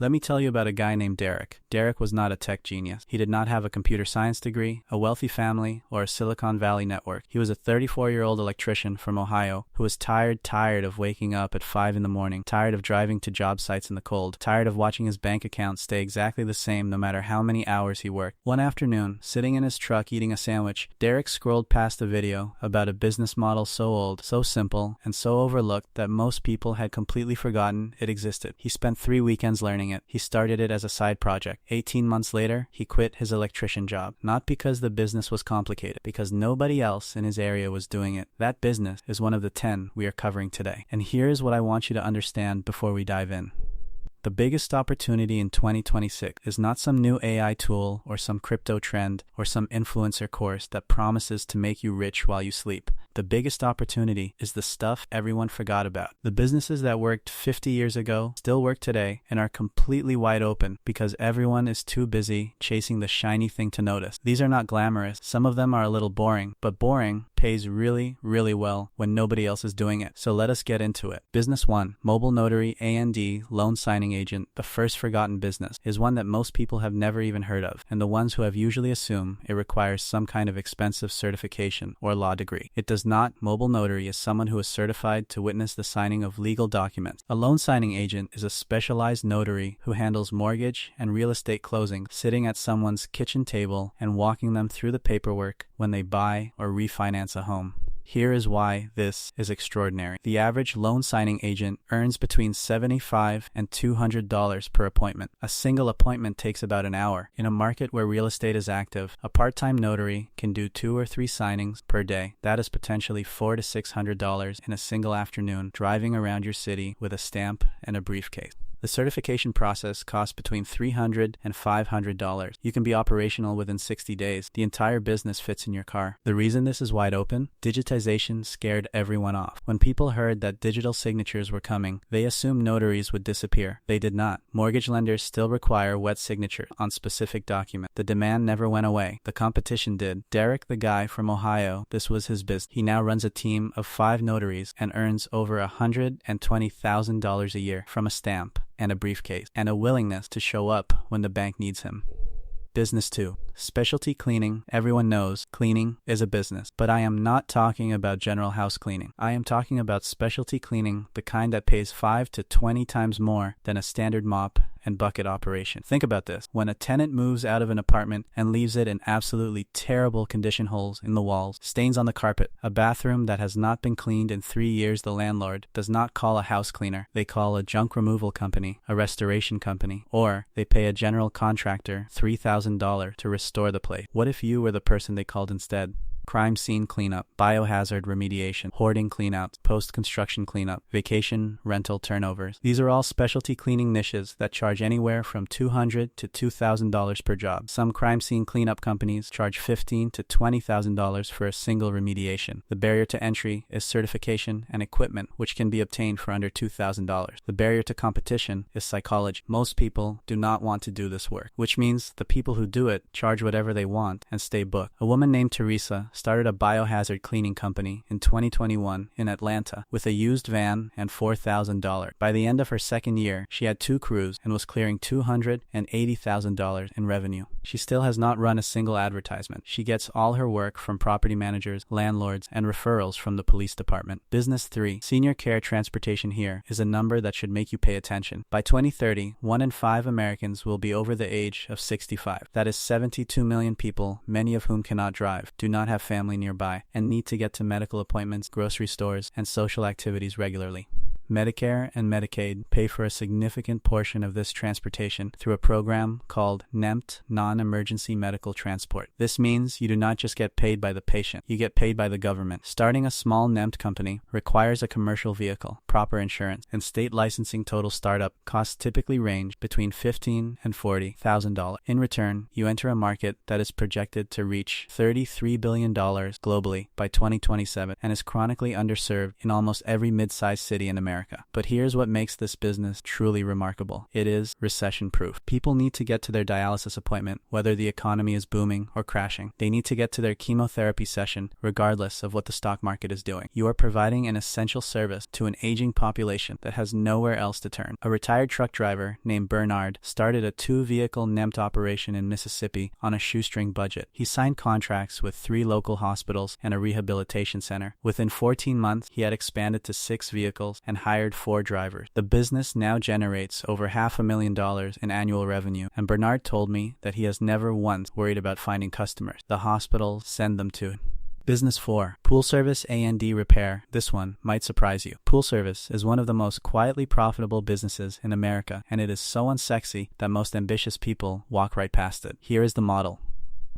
Let me tell you about a guy named Derek. Derek was not a tech genius. He did not have a computer science degree, a wealthy family, or a Silicon Valley network. He was a 34-year-old electrician from Ohio who was tired of waking up at 5 in the morning, tired of driving to job sites in the cold, tired of watching his bank account stay exactly the same no matter how many hours he worked. One afternoon, sitting in his truck eating a sandwich, Derek scrolled past a video about a business model so old, so simple, and so overlooked that most people had completely forgotten it existed. He spent 3 weekends learning it. He started it as a side project. 18 months later, he quit his electrician job. Not because the business was complicated, because nobody else in his area was doing it. That business is one of the 10 we are covering today. And here's what I want you to understand before we dive in. The biggest opportunity in 2026 is not some new AI tool or some crypto trend or some influencer course that promises to make you rich while you sleep. The biggest opportunity is the stuff everyone forgot about. The businesses that worked 50 years ago still work today and are completely wide open because everyone is too busy chasing the shiny thing to notice. These are not glamorous. Some of them are a little boring, but boring pays really, really well when nobody else is doing it. So let us get into it. Business 1, mobile notary A&D loan signing agent, the first forgotten business, is one that most people have never even heard of, and the ones who have usually assume it requires some kind of expensive certification or law degree. It does not. Mobile notary is someone who is certified to witness the signing of legal documents. A loan signing agent is a specialized notary who handles mortgage and real estate closings, sitting at someone's kitchen table and walking them through the paperwork when they buy or refinance a home. Here is why this is extraordinary. The average loan signing agent earns between $75 and $200 per appointment. A single appointment takes about an hour. In a market where real estate is active, a part-time notary can do 2 or 3 signings per day. That is potentially $400 to $600 in a single afternoon, driving around your city with a stamp and a briefcase. The certification process costs between $300 and $500. You can be operational within 60 days. The entire business fits in your car. The reason this is wide open? Digitization scared everyone off. When people heard that digital signatures were coming, they assumed notaries would disappear. They did not. Mortgage lenders still require wet signatures on specific documents. The demand never went away. The competition did. Derek, the guy from Ohio, this was his business. He now runs a team of 5 notaries and earns over $120,000 a year from a stamp and a briefcase, and a willingness to show up when the bank needs him. Business 2, specialty cleaning. Everyone knows cleaning is a business, but I am not talking about general house cleaning. I am talking about specialty cleaning, the kind that pays 5 to 20 times more than a standard mop and bucket operation. Think about this. When a tenant moves out of an apartment and leaves it in absolutely terrible condition, holes in the walls, stains on the carpet, a bathroom that has not been cleaned in 3 years, the landlord does not call a house cleaner. They call a junk removal company, a restoration company, or they pay a general contractor $3,000 to restore the place. What if you were the person they called instead? Crime scene cleanup, biohazard remediation, hoarding cleanouts, post-construction cleanup, vacation rental turnovers. These are all specialty cleaning niches that charge anywhere from $200 to $2,000 per job. Some crime scene cleanup companies charge $15,000 to $20,000 for a single remediation. The barrier to entry is certification and equipment, which can be obtained for under $2,000. The barrier to competition is psychology. Most people do not want to do this work, which means the people who do it charge whatever they want and stay booked. A woman named Teresa started a biohazard cleaning company in 2021 in Atlanta with a used van and $4,000. By the end of her second year, she had 2 crews and was clearing $280,000 in revenue. She still has not run a single advertisement. She gets all her work from property managers, landlords, and referrals from the police department. Business 3, senior care transportation. Here is a number that should make you pay attention. By 2030, 1 in 5 Americans will be over the age of 65. That is 72 million people, many of whom cannot drive, do not have family nearby, and need to get to medical appointments, grocery stores, and social activities regularly. Medicare and Medicaid pay for a significant portion of this transportation through a program called NEMT, Non-Emergency Medical Transport. This means you do not just get paid by the patient, you get paid by the government. Starting a small NEMT company requires a commercial vehicle, proper insurance, and state licensing. Total startup costs typically range between $15,000 and $40,000. In return, you enter a market that is projected to reach $33 billion globally by 2027 and is chronically underserved in almost every mid-sized city in America. America. But here's what makes this business truly remarkable. It is recession-proof. People need to get to their dialysis appointment, whether the economy is booming or crashing. They need to get to their chemotherapy session, regardless of what the stock market is doing. You are providing an essential service to an aging population that has nowhere else to turn. A retired truck driver named Bernard started a 2-vehicle NEMT operation in Mississippi on a shoestring budget. He signed contracts with 3 local hospitals and a rehabilitation center. Within 14 months, he had expanded to 6 vehicles and hired 4 drivers. The business now generates over $500,000 in annual revenue, and Bernard told me that he has never once worried about finding customers. The hospitals send them to it. Business 4. Pool Service A&D Repair. This one might surprise you. Pool Service is one of the most quietly profitable businesses in America, and it is so unsexy that most ambitious people walk right past it. Here is the model.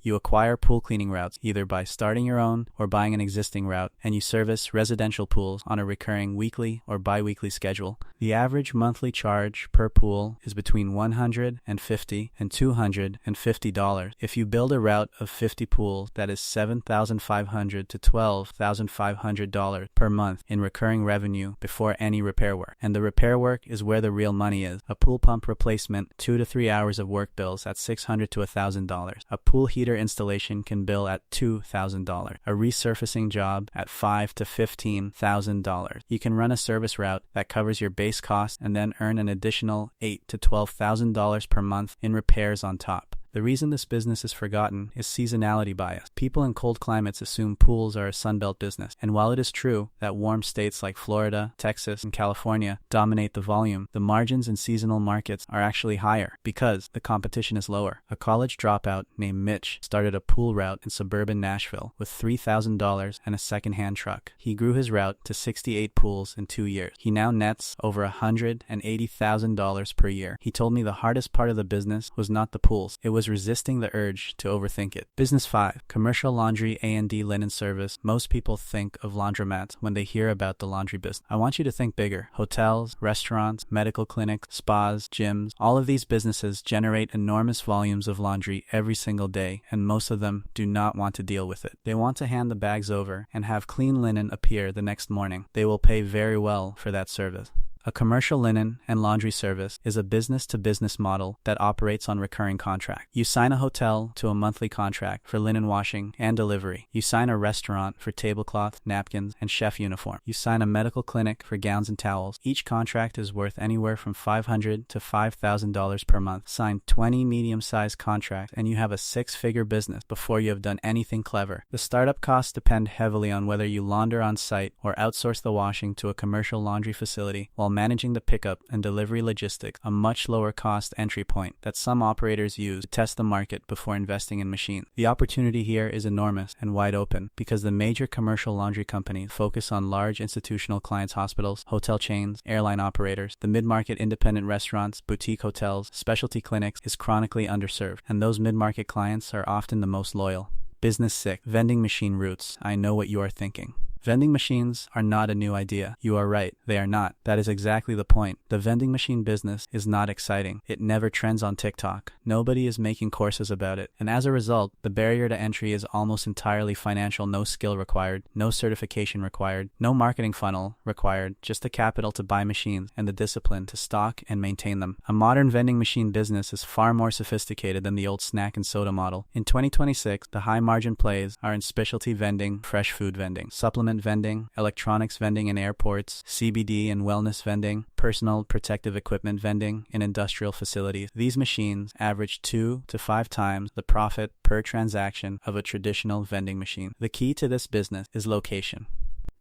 You acquire pool cleaning routes either by starting your own or buying an existing route, and you service residential pools on a recurring weekly or bi-weekly schedule. The average monthly charge per pool is between $150 and $250. If you build a route of 50 pools, that is $7,500 to $12,500 per month in recurring revenue before any repair work. And the repair work is where the real money is. A pool pump replacement, 2 to 3 hours of work bills at $600 to $1,000. A pool heater installation can bill at $2,000. A resurfacing job at $5,000 to $15,000. You can run a service route that covers your base cost and then earn an additional $8,000 to $12,000 per month in repairs on top. The reason this business is forgotten is seasonality bias. People in cold climates assume pools are a Sunbelt business, and while it is true that warm states like Florida, Texas, and California dominate the volume, the margins in seasonal markets are actually higher because the competition is lower. A college dropout named Mitch started a pool route in suburban Nashville with $3,000 and a second-hand truck. He grew his route to 68 pools in 2 years. He now nets over $180,000 per year. He told me the hardest part of the business was not the pools. It was resisting the urge to overthink it. Business 5. Commercial laundry A&D linen service. Most people think of laundromats when they hear about the laundry business. I want you to think bigger. Hotels, restaurants, medical clinics, spas, gyms, all of these businesses generate enormous volumes of laundry every single day, and most of them do not want to deal with it. They want to hand the bags over and have clean linen appear the next morning. They will pay very well for that service. A commercial linen and laundry service is a business-to-business model that operates on recurring contract. You sign a hotel to a monthly contract for linen washing and delivery. You sign a restaurant for tablecloths, napkins, and chef uniform. You sign a medical clinic for gowns and towels. Each contract is worth anywhere from $500 to $5,000 per month. Sign 20 medium-sized contracts and you have a 6-figure business before you have done anything clever. The startup costs depend heavily on whether you launder on site or outsource the washing to a commercial laundry facility, while managing the pickup and delivery logistics, a much lower cost entry point that some operators use to test the market before investing in machines. The opportunity here is enormous and wide open because the major commercial laundry companies focus on large institutional clients, hospitals, hotel chains, airline operators. The mid-market independent restaurants, boutique hotels, specialty clinics is chronically underserved, and those mid-market clients are often the most loyal. Business 6. Vending machine routes. I know what you are thinking. Vending machines are not a new idea. You are right, they are not. That is exactly the point. The vending machine business is not exciting. It never trends on TikTok. Nobody is making courses about it. And as a result, the barrier to entry is almost entirely financial. No skill required, no certification required, no marketing funnel required, just the capital to buy machines and the discipline to stock and maintain them. A modern vending machine business is far more sophisticated than the old snack and soda model. In 2026, the high margin plays are in specialty vending, fresh food vending, supplement vending, electronics vending in airports, CBD and wellness vending, personal protective equipment vending in industrial facilities. These machines average 2 to 5 times the profit per transaction of a traditional vending machine. The key to this business is location.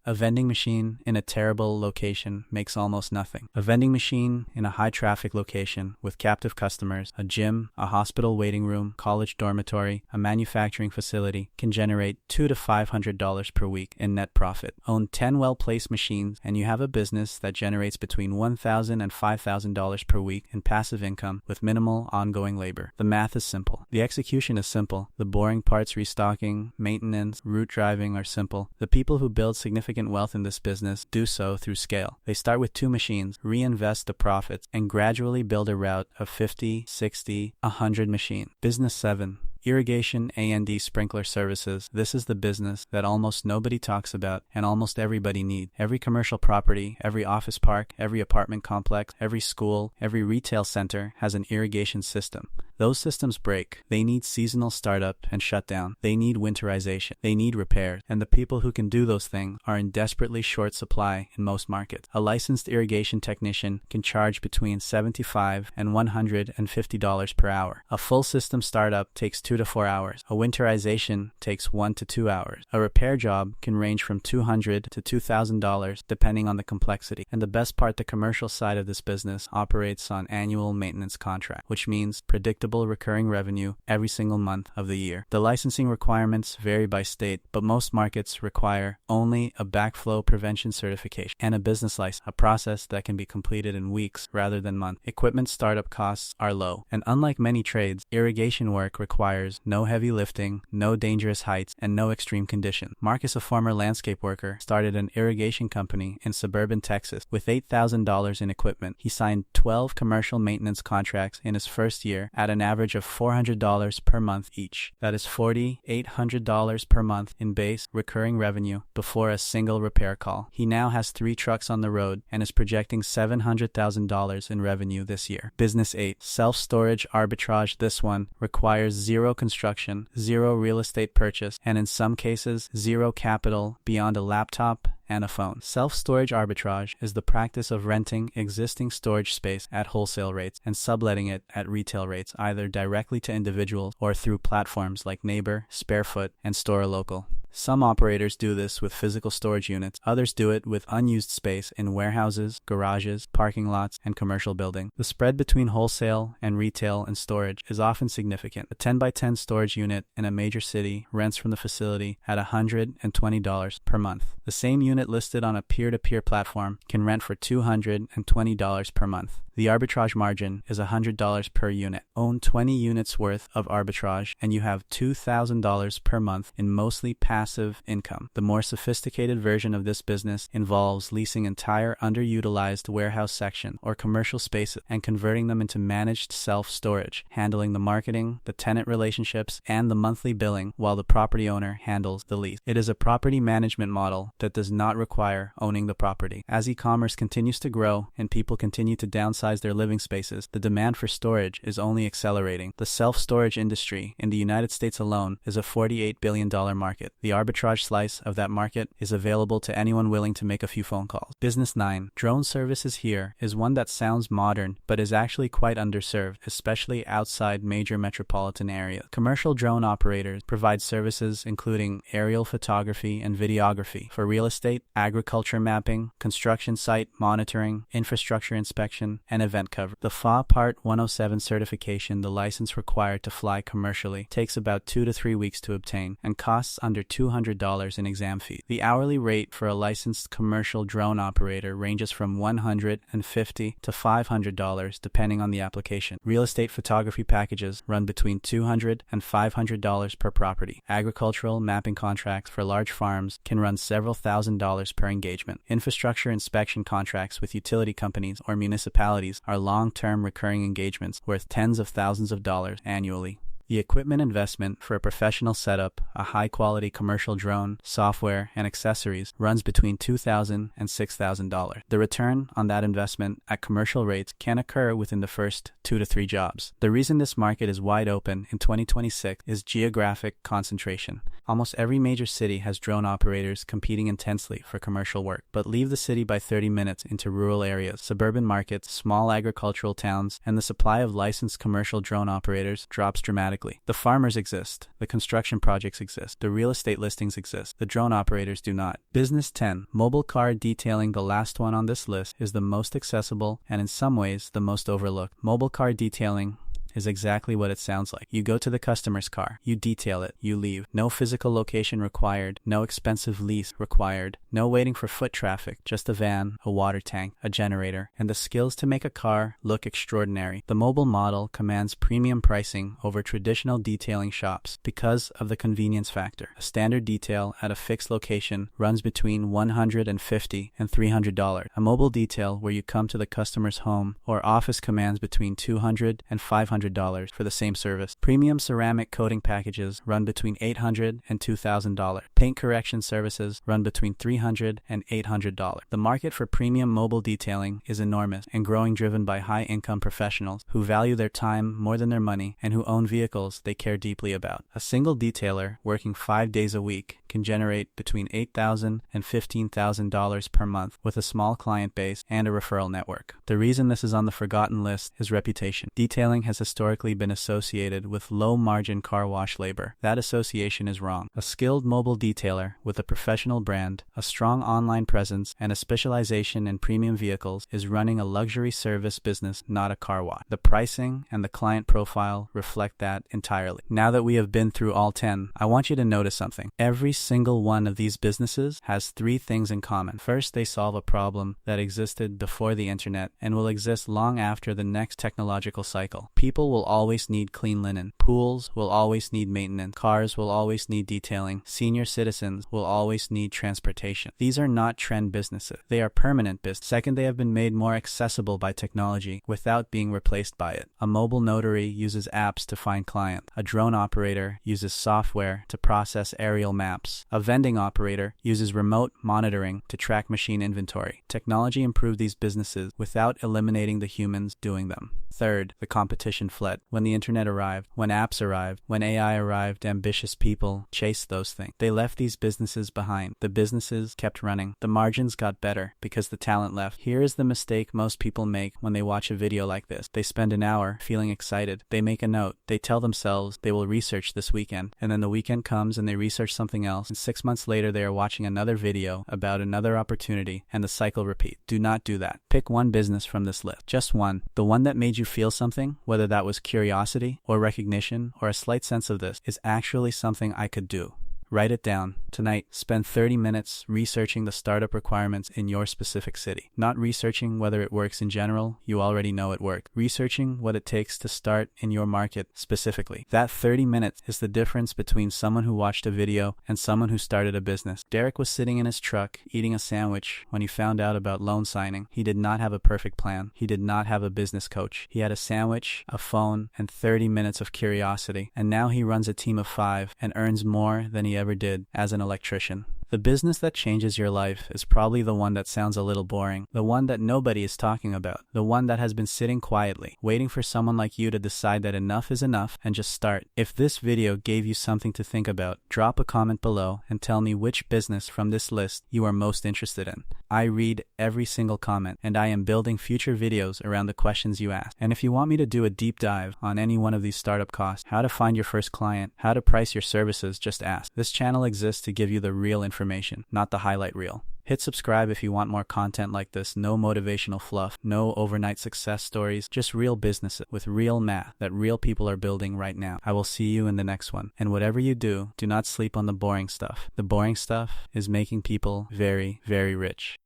A vending machine in a terrible location makes almost nothing. A vending machine in a high-traffic location with captive customers, a gym, a hospital waiting room, college dormitory, a manufacturing facility can generate $200 to $500 per week in net profit. Own 10 well-placed machines and you have a business that generates between $1,000 and $5,000 per week in passive income with minimal ongoing labor. The math is simple. The execution is simple. The boring parts restocking, maintenance, route driving are simple. The people who build significant wealth in this business do so through scale. They start with 2 machines, reinvest the profits, and gradually build a route of 50, 60, 100 machines. Business 7. Irrigation A&D sprinkler services. This is the business that almost nobody talks about and almost everybody needs. Every commercial property, every office park, every apartment complex, every school, every retail center has an irrigation system. Those systems break. They need seasonal startup and shutdown. They need winterization. They need repairs. And the people who can do those things are in desperately short supply in most markets. A licensed irrigation technician can charge between $75 and $150 per hour. A full system startup takes 2 to 4 hours. A winterization takes 1 to 2 hours. A repair job can range from $200 to $2,000 depending on the complexity. And the best part, the commercial side of this business operates on annual maintenance contract, which means predictable recurring revenue every single month of the year. The licensing requirements vary by state, but most markets require only a backflow prevention certification and a business license, a process that can be completed in weeks rather than months. Equipment startup costs are low, and unlike many trades, irrigation work requires no heavy lifting, no dangerous heights, and no extreme conditions. Marcus, a former landscape worker, started an irrigation company in suburban Texas with $8,000 in equipment. He signed 12 commercial maintenance contracts in his first year at an average of $400 per month each. That is $4,800 per month in base recurring revenue before a single repair call. He now has 3 trucks on the road and is projecting $700,000 in revenue this year. Business 8, self-storage arbitrage. This one requires zero construction, zero real estate purchase, and in some cases, zero capital beyond a laptop and a phone. Self-storage arbitrage is the practice of renting existing storage space at wholesale rates and subletting it at retail rates, either directly to individuals or through platforms like Neighbor, Sparefoot, and Store Local. Some operators do this with physical storage units. Others do it with unused space in warehouses, garages, parking lots, and commercial buildings. The spread between wholesale and retail and storage is often significant. A 10 by 10 storage unit in a major city rents from the facility at $120 per month. The same unit listed on a peer-to-peer platform can rent for $220 per month. The arbitrage margin is $100 per unit. Own 20 units worth of arbitrage and you have $2,000 per month in mostly passive income. The more sophisticated version of this business involves leasing entire underutilized warehouse section or commercial spaces and converting them into managed self-storage, handling the marketing, the tenant relationships, and the monthly billing while the property owner handles the lease. It is a property management model that does not require owning the property. As e-commerce continues to grow and people continue to downsize their living spaces, the demand for storage is only accelerating. The self-storage industry in the United States alone is a $48 billion market. The arbitrage slice of that market is available to anyone willing to make a few phone calls. Business 9. Drone services. Here is one that sounds modern, but is actually quite underserved, especially outside major metropolitan areas. Commercial drone operators provide services including aerial photography and videography for real estate, agriculture mapping, construction site monitoring, infrastructure inspection, and event coverage. The FA Part 107 certification, the license required to fly commercially, takes about 2 to 3 weeks to obtain and costs under $200 in exam fee. The hourly rate for a licensed commercial drone operator ranges from $150 to $500 depending on the application. Real estate photography packages run between $200 and $500 per property. Agricultural mapping contracts for large farms can run several $1,000s per engagement. Infrastructure inspection contracts with utility companies or municipalities are long-term recurring engagements worth tens of thousands of dollars annually. The equipment investment for a professional setup, a high-quality commercial drone, software, and accessories runs between $2,000 and $6,000. The return on that investment at commercial rates can occur within the first 2 to 3 jobs. The reason this market is wide open in 2026 is geographic concentration. Almost every major city has drone operators competing intensely for commercial work, but leave the city by 30 minutes into rural areas, suburban markets, small agricultural towns, and the supply of licensed commercial drone operators drops dramatically. The farmers exist, the construction projects exist, the real estate listings exist, the drone operators do not. Business 10. Mobile car detailing. The last one on this list is the most accessible and in some ways the most overlooked. Mobile car detailing is exactly what it sounds like. You go to the customer's car, you detail it, you leave. No physical location required, no expensive lease required, no waiting for foot traffic, just a van, a water tank, a generator, and the skills to make a car look extraordinary. The mobile model commands premium pricing over traditional detailing shops because of the convenience factor. A standard detail at a fixed location runs between $150 and $300. A mobile detail where you come to the customer's home or office commands between $200 and $500 $500 for the same service. Premium ceramic coating packages run between $800 and $2,000. Paint correction services run between $300 and $800. The market for premium mobile detailing is enormous and growing, driven by high-income professionals who value their time more than their money and who own vehicles they care deeply about. A single detailer working 5 days a week can generate between $8,000 and $15,000 per month with a small client base and a referral network. The reason this is on the forgotten list is reputation. Detailing has historically been associated with low-margin car wash labor. That association is wrong. A skilled mobile detailer with a professional brand, a strong online presence, and a specialization in premium vehicles is running a luxury service business, not a car wash. The pricing and the client profile reflect that entirely. Now that we have been through all 10, I want you to notice something. Every single one of these businesses has 3 things in common. First, they solve a problem that existed before the internet and will exist long after the next technological cycle. People will always need clean linen. Pools will always need maintenance. Cars will always need detailing. Senior citizens will always need transportation. These are not trend businesses. They are permanent businesses. Second, they have been made more accessible by technology without being replaced by it. A mobile notary uses apps to find clients. A drone operator uses software to process aerial maps. A vending operator uses remote monitoring to track machine inventory. Technology improved these businesses without eliminating the humans doing them. Third, the competition fled. When the internet arrived, when apps arrived, when AI arrived, ambitious people chased those things. They left these businesses behind. The businesses kept running. The margins got better because the talent left. Here is the mistake most people make when they watch a video like this. They spend an hour feeling excited. They make a note. They tell themselves they will research this weekend. And then the weekend comes and they research something else. And 6 months later, they are watching another video about another opportunity, and the cycle repeats. Do not do that. Pick one business from this list. Just one. The one that made you feel something, whether that was curiosity or recognition or a slight sense of this is actually something I could do. Write it down. Tonight, spend 30 minutes researching the startup requirements in your specific city. Not researching whether it works in general, you already know it works. Researching what it takes to start in your market specifically. That 30 minutes is the difference between someone who watched a video and someone who started a business. Derek was sitting in his truck eating a sandwich when he found out about loan signing. He did not have a perfect plan. He did not have a business coach. He had a sandwich, a phone, and 30 minutes of curiosity. And now he runs a team of 5 and earns more than he ever did as an electrician. The business that changes your life is probably the one that sounds a little boring, the one that nobody is talking about, the one that has been sitting quietly, waiting for someone like you to decide that enough is enough and just start. If this video gave you something to think about, drop a comment below and tell me which business from this list you are most interested in. I read every single comment, and I am building future videos around the questions you ask. And if you want me to do a deep dive on any one of these startup costs, how to find your first client, how to price your services, just ask. This channel exists to give you the real information, not the highlight reel. Hit subscribe if you want more content like this. No motivational fluff, no overnight success stories, just real businesses with real math that real people are building right now. I will see you in the next one. And whatever you do, do not sleep on the boring stuff. The boring stuff is making people very, very rich.